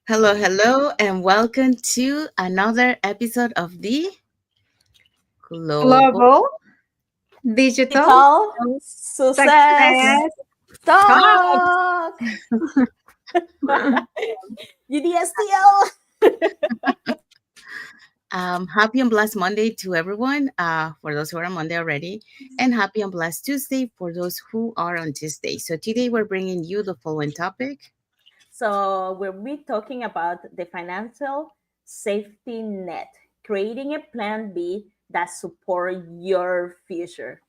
Hello, and welcome to another episode of the Global Global Digital Digital Success Success Talk. Talk. UDSTL. Happy and blessed Monday to everyone, for those who are on Monday already, and happy and blessed Tuesday for those who are on Tuesday. So today we're bringing you the following topic. So we'll be talking about the financial safety net, creating a plan B that support your future.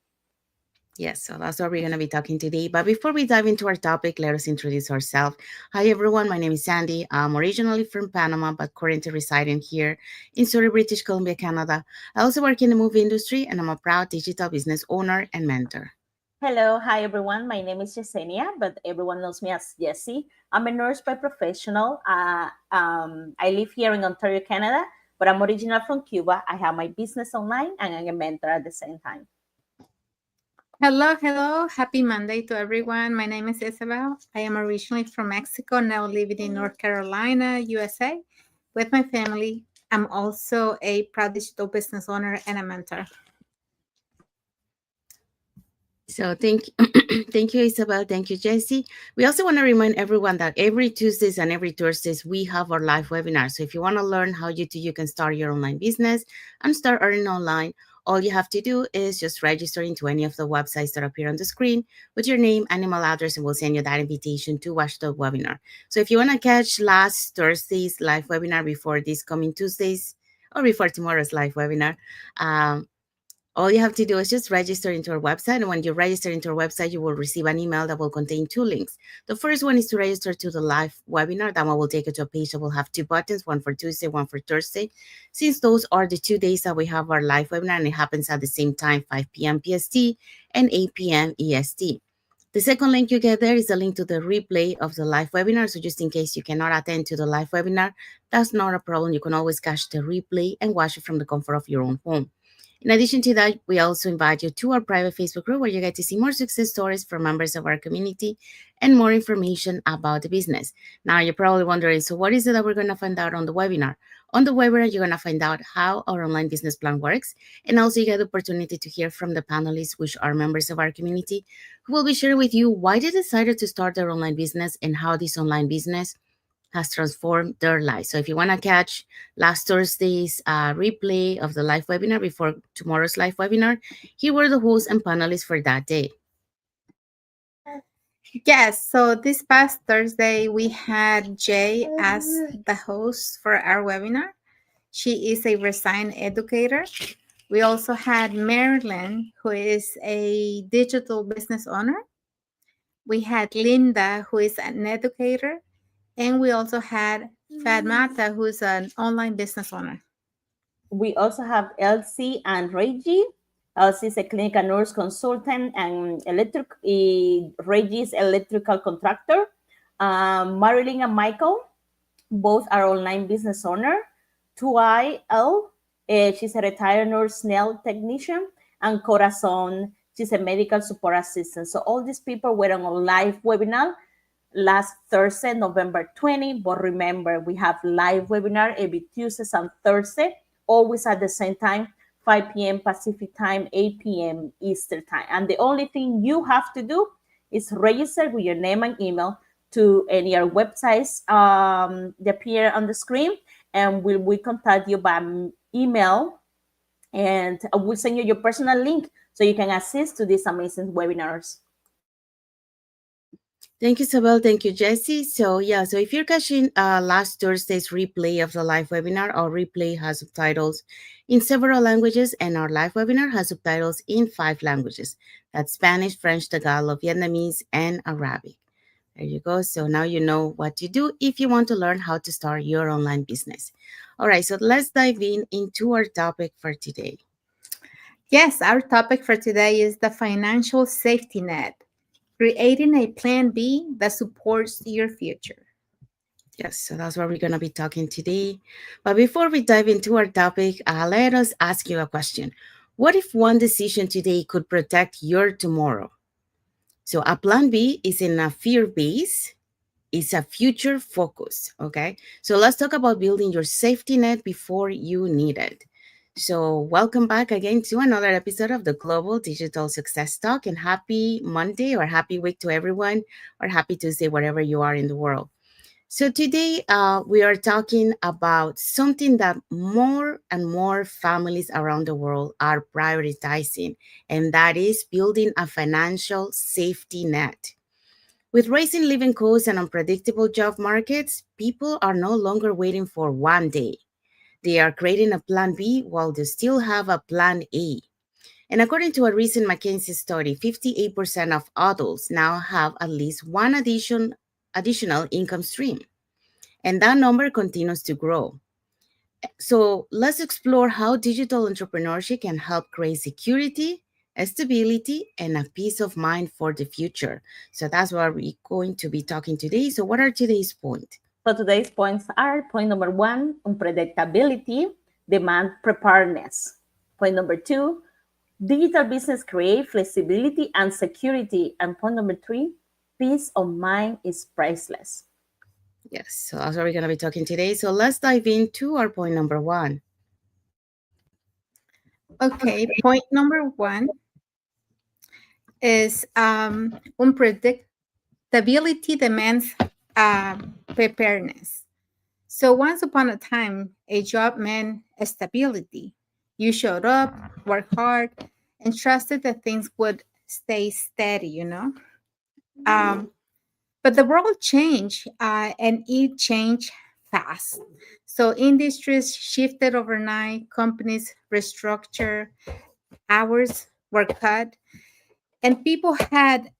Yes, so that's what we're going to be talking today. But before we dive into our topic, let us introduce ourselves. Hi, everyone. My name is Sandy. I'm originally from Panama, but currently residing here in Surrey, British Columbia, Canada. I also work in the movie industry, and I'm a proud digital business owner and mentor. Hello, hi everyone. My name is Yesenia, but everyone knows me as Jessie. I'm a nurse by professional. I live here in Ontario, Canada, but I'm original from Cuba. I have my business online and I'm a mentor at the same time. Hello. Happy Monday to everyone. My name is Isabel. I am originally from Mexico, now living in North Carolina, USA, with my family. I'm also a proud digital business owner and a mentor. So thank you, Isabel. Thank you, Jessie. We also want to remind everyone that every Tuesdays and every Thursdays we have our live webinar. So if you want to learn how you can start your online business and start earning online, all you have to do is just register into any of the websites that appear on the screen with your name and email address, and we'll send you that invitation to watch the webinar. So if you want to catch last Thursday's live webinar before this coming Tuesdays or before tomorrow's live webinar, all you have to do is just register into our website. And when you register into our website, you will receive an email that will contain two links. The first one is to register to the live webinar. That one will take you to a page that will have two buttons, one for Tuesday, one for Thursday. Since those are the 2 days that we have our live webinar, and it happens at the same time, 5 p.m. PST and 8 p.m. EST. The second link you get there is a link to the replay of the live webinar. So just in case you cannot attend to the live webinar, that's not a problem. You can always catch the replay and watch it from the comfort of your own home. In addition to that, we also invite you to our private Facebook group where you get to see more success stories from members of our community and more information about the business. Now, you're probably wondering, so what is it that we're going to find out on the webinar? On the webinar, you're going to find out how our online business plan works, and also you get the opportunity to hear from the panelists, which are members of our community, who will be sharing with you why they decided to start their online business and how this online business has transformed their lives. So if you want to catch last Thursday's replay of the live webinar before tomorrow's live webinar, here were the hosts and panelists for that day. Yes, so this past Thursday, we had Jay as the host for our webinar. She is a resigned educator. We also had Marilyn, who is a digital business owner. We had Linda, who is an educator. And we also had Fatmata, who is an online business owner. We also have Elsie and Reggie. Elsie is a clinical nurse consultant and Reggie is electrical contractor. Marilyn and Michael, both are online business owner. Tuai L, she's a retired nurse nail technician, and Corazon, she's a medical support assistant. So all these people were on a live webinar last Thursday, November 20. But remember, we have live webinar every Tuesday and Thursday, always at the same time, 5 p.m. Pacific time, 8 p.m. Eastern time. And the only thing you have to do is register with your name and email to any of our websites that appear on the screen, and we contact you by email, and we'll send you your personal link so you can assist to these amazing webinars. Thank you, Isabel. Thank you, Jessie. So if you're catching last Thursday's replay of the live webinar, our replay has subtitles in several languages, and our live webinar has subtitles in 5 languages. That's Spanish, French, Tagalog, Vietnamese, and Arabic. There you go. So now you know what to do if you want to learn how to start your online business. All right, so let's dive into our topic for today. Yes, our topic for today is the financial safety net, creating a plan B that supports your future. Yes, so that's what we're going to be talking today. But before we dive into our topic, let us ask you a question. What if one decision today could protect your tomorrow? So a plan B is in a fear base. It's a future focus. Okay. So let's talk about building your safety net before you need it. So, welcome back again to another episode of the Global Digital Success Talk, and happy Monday or happy week to everyone, or happy Tuesday, wherever you are in the world. So, today we are talking about something that more and more families around the world are prioritizing, and that is building a financial safety net. With rising living costs and unpredictable job markets, people are no longer waiting for one day. They are creating a plan B while they still have a plan A. And according to a recent McKinsey study, 58% of adults now have at least one additional income stream. And that number continues to grow. So let's explore how digital entrepreneurship can help create security, stability, and a peace of mind for the future. So that's what we're going to be talking today. So what are today's points? So today's points are: point number one, unpredictability, demand preparedness. Point number two, digital business create flexibility and security. And point number three, peace of mind is priceless. Yes, so that's what we're going to be talking today. So let's dive into our point number one. Okay, point number one is unpredictability demands preparedness. So once upon a time, a job meant stability. You showed up, worked hard, and trusted that things would stay steady, Um, but the world changed and it changed fast. So industries shifted overnight, companies restructured, hours were cut, and people had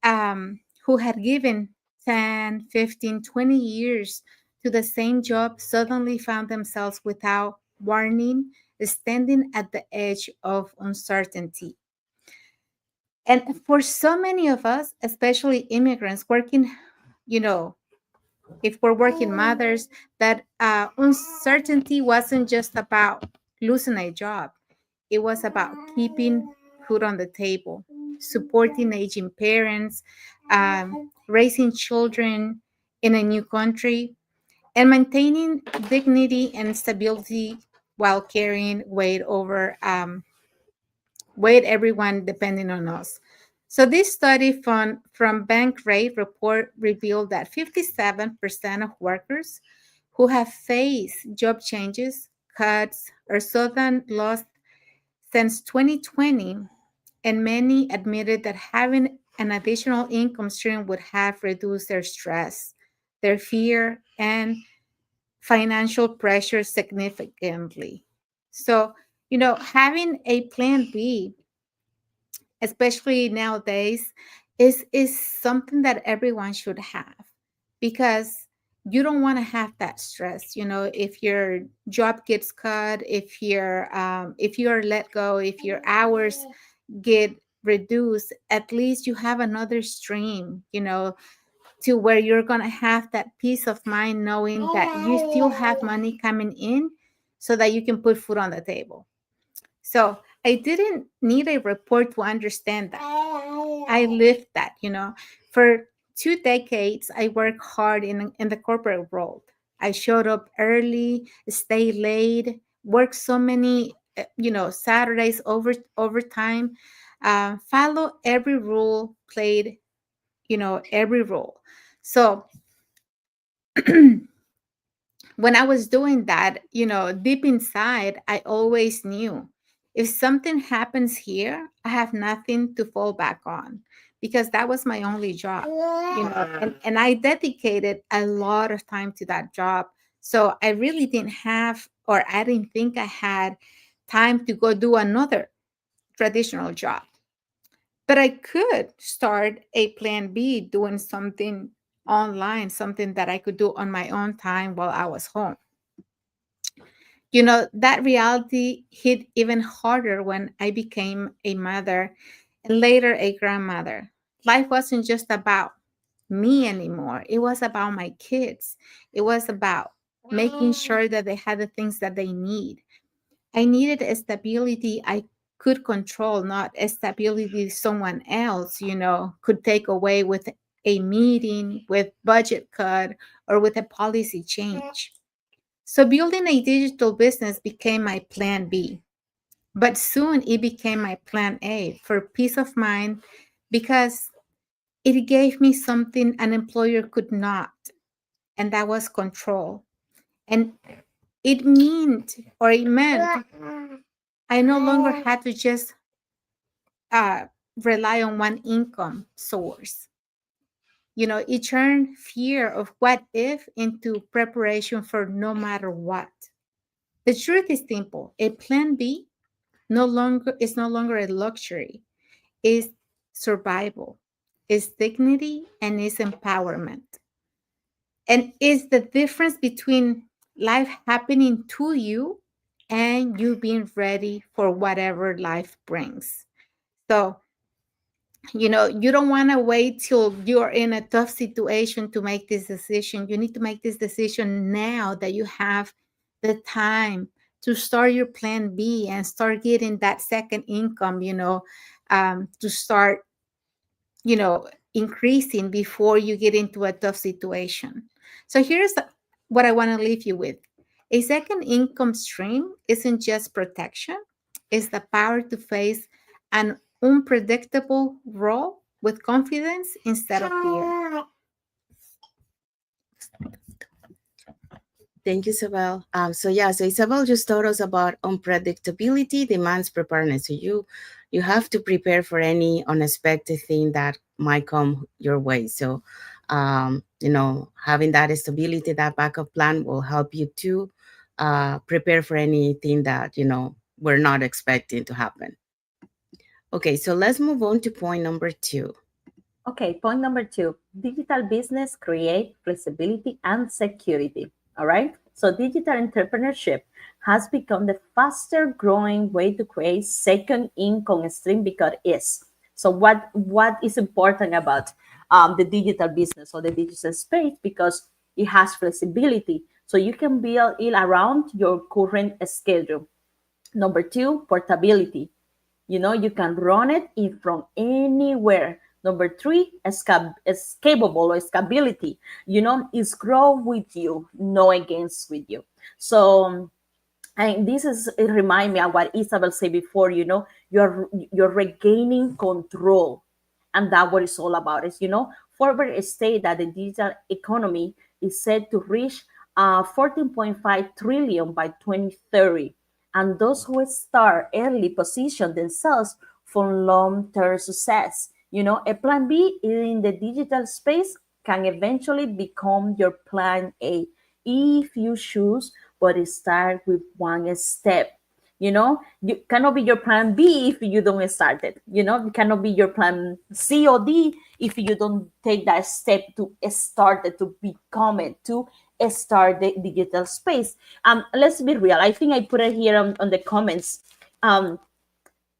who had given 10, 15, 20 years to the same job suddenly found themselves without warning, standing at the edge of uncertainty. And for so many of us, especially immigrants working, you know if we're working mothers, that uncertainty wasn't just about losing a job. It was about keeping food on the table, supporting aging parents, raising children in a new country, and maintaining dignity and stability while carrying weight everyone depending on us. So this study from Bankrate report revealed that 57% of workers who have faced job changes, cuts, or sudden loss since 2020, and many admitted that having an additional income stream would have reduced their stress, their fear, and financial pressure significantly. So, having a plan B, especially nowadays, is something that everyone should have, because you don't want to have that stress. If your job gets cut, if you're let go, if your hours get reduced, at least you have another stream, to where you're going to have that peace of mind knowing that you still have money coming in so that you can put food on the table. So I didn't need a report to understand that. I lived that, For 2 decades, I worked hard in the corporate world. I showed up early, stayed late, worked so many, Saturdays overtime, follow every rule, played, every role. So when I was doing that, deep inside, I always knew if something happens here, I have nothing to fall back on, because that was my only job, and I dedicated a lot of time to that job. So I really didn't have, or I didn't think I had time to go do another traditional job. But I could start a plan B doing something online, something that I could do on my own time while I was home. That reality hit even harder when I became a mother and later a grandmother. Life wasn't just about me anymore, it was about my kids. It was about making sure that they had the things that they need. I needed a stability I could control, not a stability someone else, could take away with a meeting, with budget cut, or with a policy change. So building a digital business became my plan B. But soon it became my plan A for peace of mind because it gave me something an employer could not, and that was control. And it meant I no longer had to just uh, rely on one income source. It turned fear of what if into preparation for no matter what. The truth is simple. A plan B no longer a luxury. It's survival, it's dignity, and it's empowerment. And it's the difference between life happening to you and you being ready for whatever life brings. So, you don't want to wait till you're in a tough situation to make this decision. You need to make this decision now that you have the time to start your plan B and start getting that second income, to start, increasing before you get into a tough situation. So here's what I want to leave you with. A second income stream isn't just protection, it's the power to face an unpredictable role with confidence instead of fear. Thank you, Isabel. So Isabel just told us about unpredictability demands preparedness. So you have to prepare for any unexpected thing that might come your way. So, having that stability, that backup plan will help you to prepare for anything that we're not expecting to happen. Okay, so let's move on to point number 2. Okay, point number 2, digital business create flexibility and security. All right. So digital entrepreneurship has become the faster growing way to create second income stream because it is. So what is important about the digital business or the digital space? Because it has flexibility. So you can build it around your current schedule. Number 2, portability. You can run it in from anywhere. Number 3, escapable or scalability. Is grow with you, no against with you. So and this is it remind me of what Isabel said before. You're regaining control, and that's what it's all about. Forbes state that the digital economy is set to reach 14.5 trillion by 2030, and those who start early position themselves for long-term success. A plan B in the digital space can eventually become your plan A if you choose, but start with one step. You cannot be your plan B if you don't start it. You cannot be your plan C or D if you don't take that step to start it, to become it, to start the digital space. Let's be real. I think I put it here on the comments.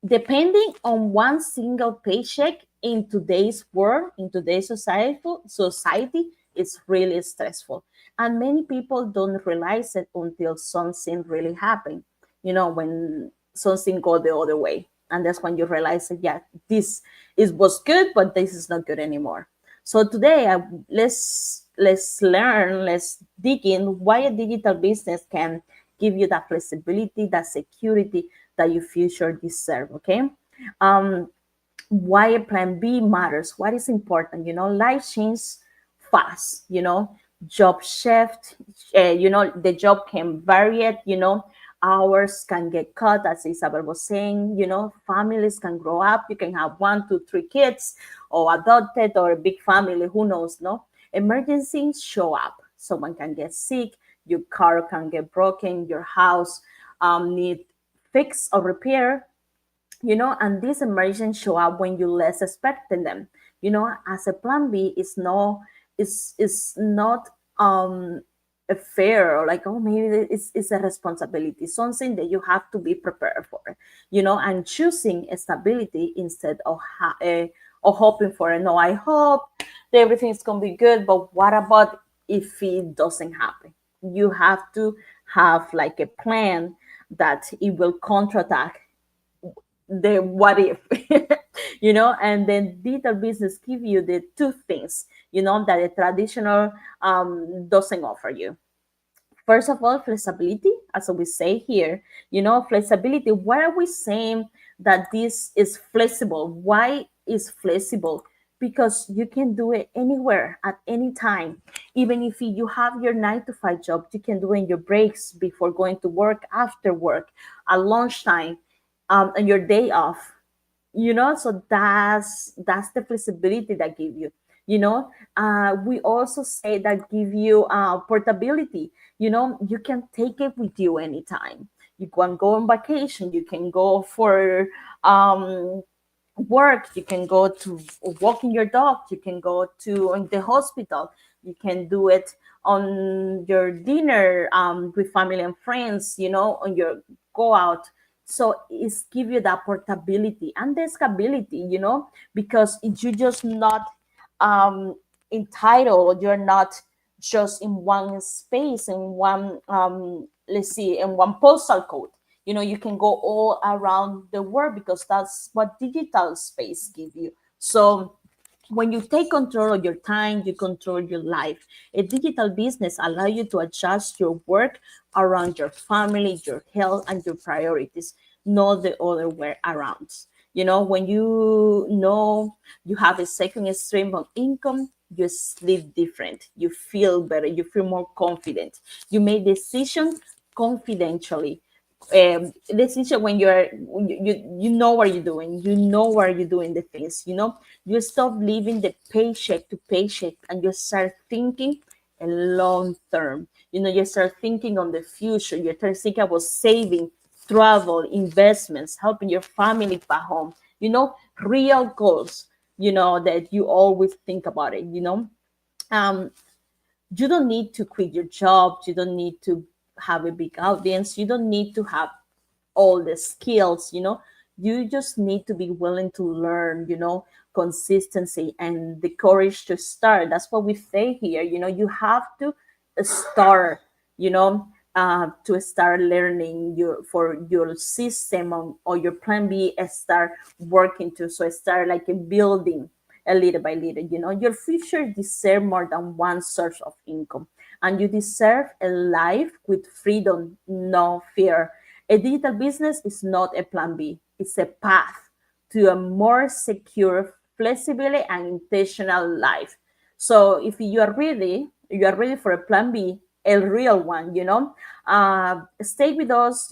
Depending on one single paycheck in today's world, in today's society, it's really stressful. And many people don't realize it until something really happened, when something go the other way. And that's when you realize that, yeah, this was good, but this is not good anymore. So today, let's learn, let's dig in why a digital business can give you that flexibility, that security that your future deserve. Okay. um why a plan B matters, what is important. Life changes fast. Job shift. The job can vary it. Hours can get cut, as Isabel was saying. Families can grow up. You can have 1, 2, 3 kids, or adopted, or a big family, who knows. No, emergencies show up. Someone can get sick, your car can get broken, your house need fix or repair. And these emergencies show up when you less expecting them. As a plan B, is not a fair, or like, oh, maybe it's a responsibility, something that you have to be prepared for. And choosing stability instead of hoping for it. No, I hope that everything's gonna be good, but what about if it doesn't happen? You have to have like a plan that it will counterattack the what if. and then digital business give you the two things, that the traditional doesn't offer you. First of all, flexibility, as we say here, flexibility. Why are we saying that this is flexible? Why is flexible? Because you can do it anywhere at any time. Even if you have your 9 to 5 job, you can do it in your breaks, before going to work, after work, at lunchtime, on your day off. So that's the flexibility that give you. We also say that give you portability. You can take it with you anytime. You can go on vacation, you can go for um work, you can go to walking your dog, you can go to the hospital, you can do it on your dinner, with family and friends, on your go out. So it's give you that portability and the scalability, because you just not um entitled, you're not just in one space, in one let's see, in one postal code. You can go all around the world, because that's what digital space give you. So when you take control of your time, you control your life. A digital business allow you to adjust your work around your family, your health, and your priorities, not the other way around. When know you have a second stream of income, you sleep different, you feel better, you feel more confident, you make decisions confidentially. Decision when you know what you're doing, where you're doing the things, you stop living the paycheck to paycheck, and you start thinking a long term. You start thinking on the future, you start thinking about saving, travel, investments, helping your family back home, real goals, that you always think about it. um you don't need to quit your job, you don't need to have a big audience, you don't need to have all the skills. You just need to be willing to learn, consistency and the courage to start. That's what we say here. You have to start, to start learning for your system, or your plan B, start working to. So start like a building, a little by little. Your future deserve more than one source of income, and you deserve a life with freedom, no fear. A digital business is not a plan B, it's a path to a more secure, flexible, and intentional life. So if you are ready for a plan B, a real one, stay with us,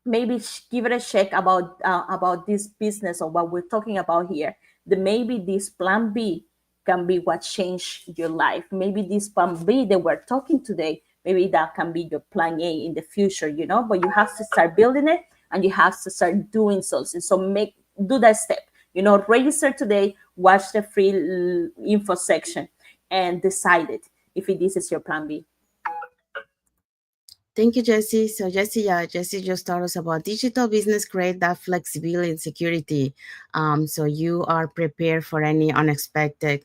maybe give it a check about this business or what we're talking about here. That maybe this plan B can be what changed your life. Maybe this plan B that we're talking today, maybe that can be your plan A in the future. But you have to start building it, and you have to start doing something. So do that step. Register today, watch the free info section, and decide it if this is your plan B. Thank you, Jesse. So, Jesse, yeah, Jesse just told us about digital business create that flexibility and security. So you are prepared for any unexpected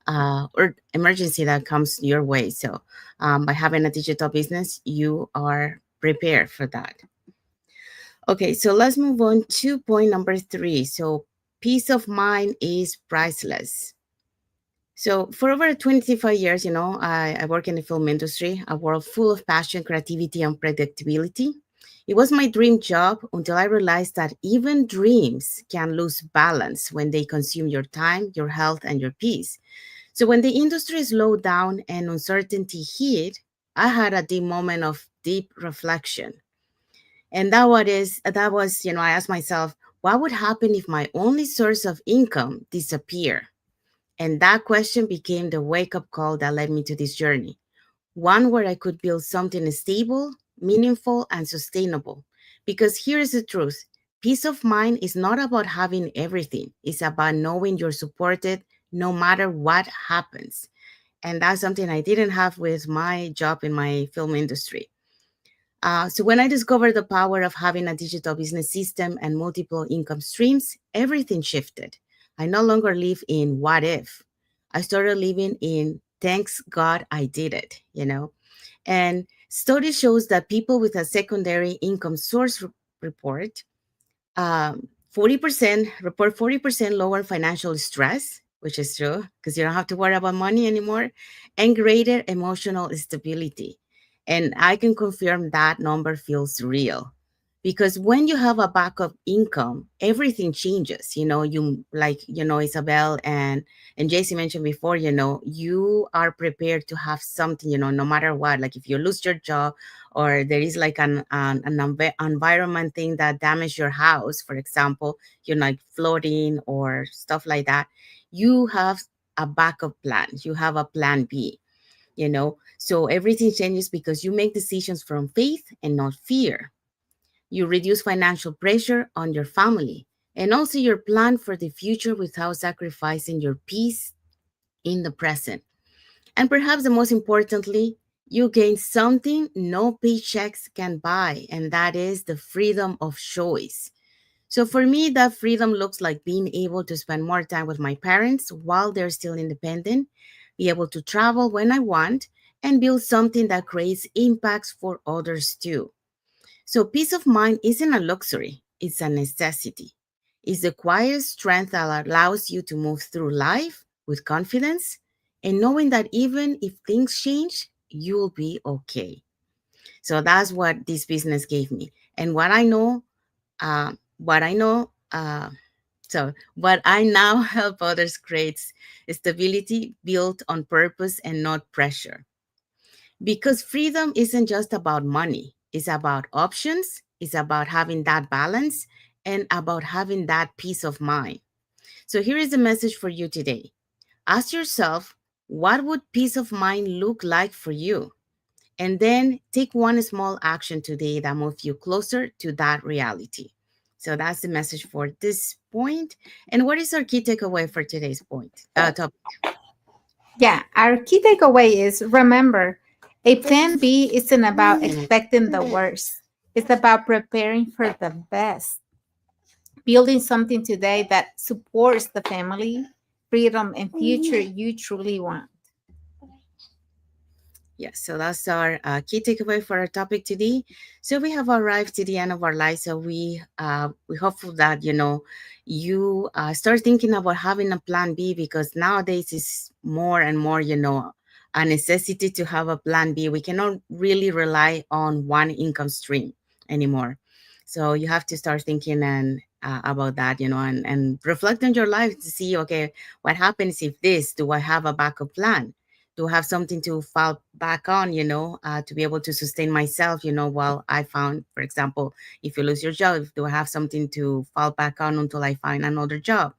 or emergency that comes your way. So, by having a digital business, you are prepared for that. Okay, so let's move on to point number 3. So, peace of mind is priceless. So for over 25 years, I work in the film industry, a world full of passion, creativity, and predictability. It was my dream job until I realized that even dreams can lose balance when they consume your time, your health, and your peace. So when the industry slowed down and uncertainty hit, I had a deep moment of deep reflection. And that was, I asked myself, what would happen if my only source of income disappeared? And that question became the wake up call that led me to this journey, one where I could build something stable, meaningful, and sustainable. Because here is the truth: peace of mind is not about having everything, it's about knowing you're supported no matter what happens. And that's something I didn't have with my job in my film industry. So when I discovered the power of having a digital business system and multiple income streams, everything shifted. I no longer live in what if. I started living in thanks God I did it. And study shows that people with a secondary income source report report 40% lower financial stress, which is true because you don't have to worry about money anymore, and greater emotional stability. And I can confirm that number feels real because when you have a backup income, everything changes. You like, Isabel and JC mentioned before, you are prepared to have something, no matter what. Like if you lose your job or there is like an environment thing that damage your house, for example, like flooding or stuff like that, you have a backup plan. You have a plan B, so everything changes because you make decisions from faith and not fear. You reduce financial pressure on your family and also your plan for the future without sacrificing your peace in the present. And perhaps the most importantly, you gain something no paychecks can buy, and that is the freedom of choice. So for me, that freedom looks like being able to spend more time with my parents while they're still independent, be able to travel when I want, and build something that creates impacts for others too. So peace of mind isn't a luxury, it's a necessity. It's the quiet strength that allows you to move through life with confidence and knowing that even if things change, you'll be okay. So that's what this business gave me. And what I know, what I now help others create stability built on purpose and not pressure. Because freedom isn't just about money, it's about options, it's about having that balance, and about having that peace of mind. So here is the message for you today. Ask yourself, what would peace of mind look like for you? And then take one small action today that moves you closer to that reality. So that's the message for this point. And what is our key takeaway for today's point? Topic. Yeah, our key takeaway is remember, a plan B isn't about expecting the worst, it's about preparing for the best, building something today that supports the family, freedom, and future you truly want. Yes, so that's our key takeaway for our topic today. So we have arrived to the end of our life. So we hopeful that you start thinking about having a plan B because nowadays it's more and more a necessity to have a plan B. We cannot really rely on one income stream anymore. So you have to start thinking and about that, and reflect on your life to see, okay, what happens if this? Do I have a backup plan? To have something to fall back on, to be able to sustain myself, while I found, for example, if you lose your job, do I have something to fall back on until I find another job?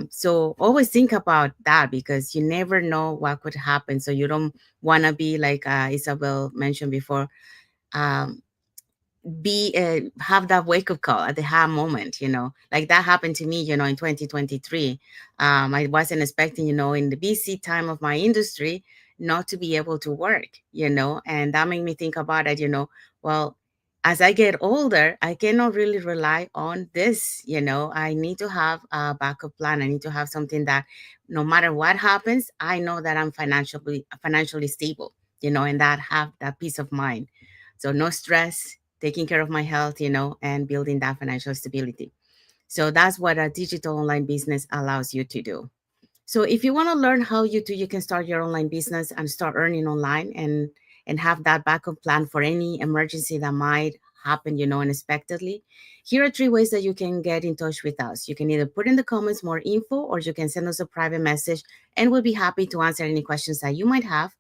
So always think about that because you never know what could happen. So you don't want to be like Isabel mentioned before, um, be have that wake up call at the high moment, like that happened to me, in 2023. I wasn't expecting, in the busy time of my industry, not to be able to work, and that made me think about it, well, as I get older, I cannot really rely on this, I need to have a backup plan. I need to have something that no matter what happens, I know that I'm financially stable, and that have that peace of mind. So no stress, taking care of my health, and building that financial stability. So that's what a digital online business allows you to do. So if you want to learn how you can start your online business and start earning online and have that backup plan for any emergency that might happen, unexpectedly, here are three ways that you can get in touch with us. You can either put in the comments more info, or you can send us a private message and we'll be happy to answer any questions that you might have.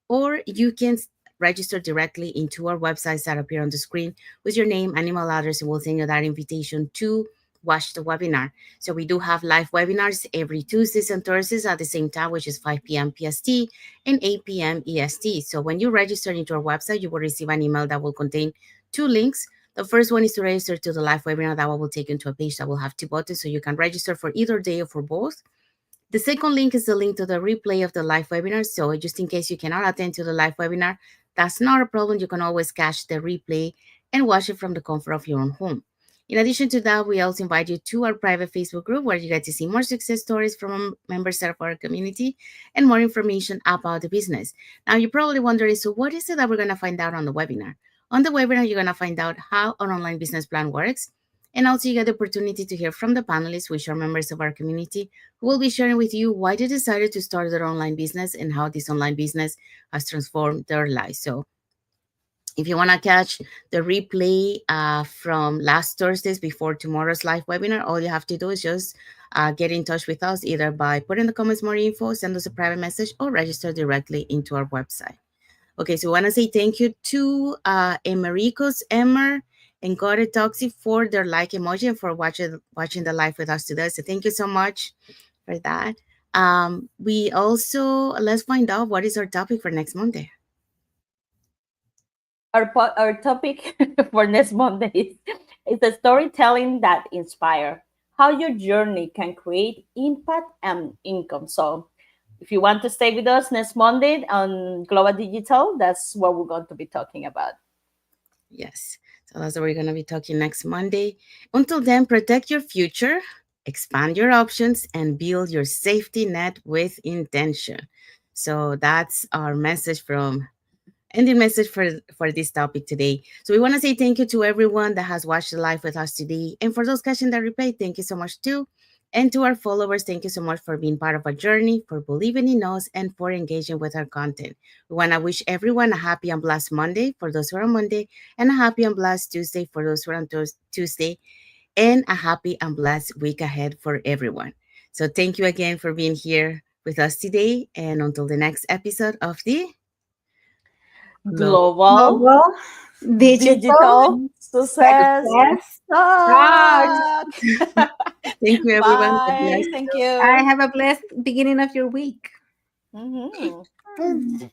Or you can register directly into our websites that appear on the screen with your name and email address, and we'll send you that invitation to watch the webinar. So we do have live webinars every Tuesdays and Thursdays at the same time, which is 5 p.m. PST and 8 p.m. EST. So when you register into our website, you will receive an email that will contain two links. The first one is to register to the live webinar. That one will take you into a page that will have two buttons, so you can register for either day or for both. The second link is the link to the replay of the live webinar. So just in case you cannot attend to the live webinar, that's not a problem. You can always catch the replay and watch it from the comfort of your own home. In addition to that, we also invite you to our private Facebook group where you get to see more success stories from members of our community and more information about the business. Now, you're probably wondering, so what is it that we're going to find out on the webinar? On the webinar, you're going to find out how an online business plan works, And also, you get the opportunity to hear from the panelists, which are members of our community, who will be sharing with you why they decided to start their online business and how this online business has transformed their lives. So, if you want to catch the replay from last Thursdays before tomorrow's live webinar, all you have to do is just get in touch with us either by putting in the comments more info, send us a private message, or register directly into our website. Okay, so I want to say thank you to Emericos, Emmer, and Gore Toxi for their like emoji and for watching the live with us today. So thank you so much for that. We also let's find out what is our topic for next Monday. Our topic for next Monday is the storytelling that inspire how your journey can create impact and income. So if you want to stay with us next Monday on Global Digital, that's what we're going to be talking about. Yes. So that's what we're going to be talking next Monday. Until then, protect your future, expand your options, and build your safety net with intention. So that's our message from ending message for this topic today. So we want to say thank you to everyone that has watched the live with us today, and for those catching the replay, thank you so much too. And to our followers, thank you so much for being part of our journey, for believing in us, and for engaging with our content. We want to wish everyone a happy and blessed Monday for those who are on Monday, and a happy and blessed Tuesday for those who are on Tuesday, and a happy and blessed week ahead for everyone. So thank you again for being here with us today, and until the next episode of the Glow. Global Global digital Digital Success success talk. Talk. Thank you, everyone. God bless Bye. Thank I you. have a blessed beginning of your week. Mhm.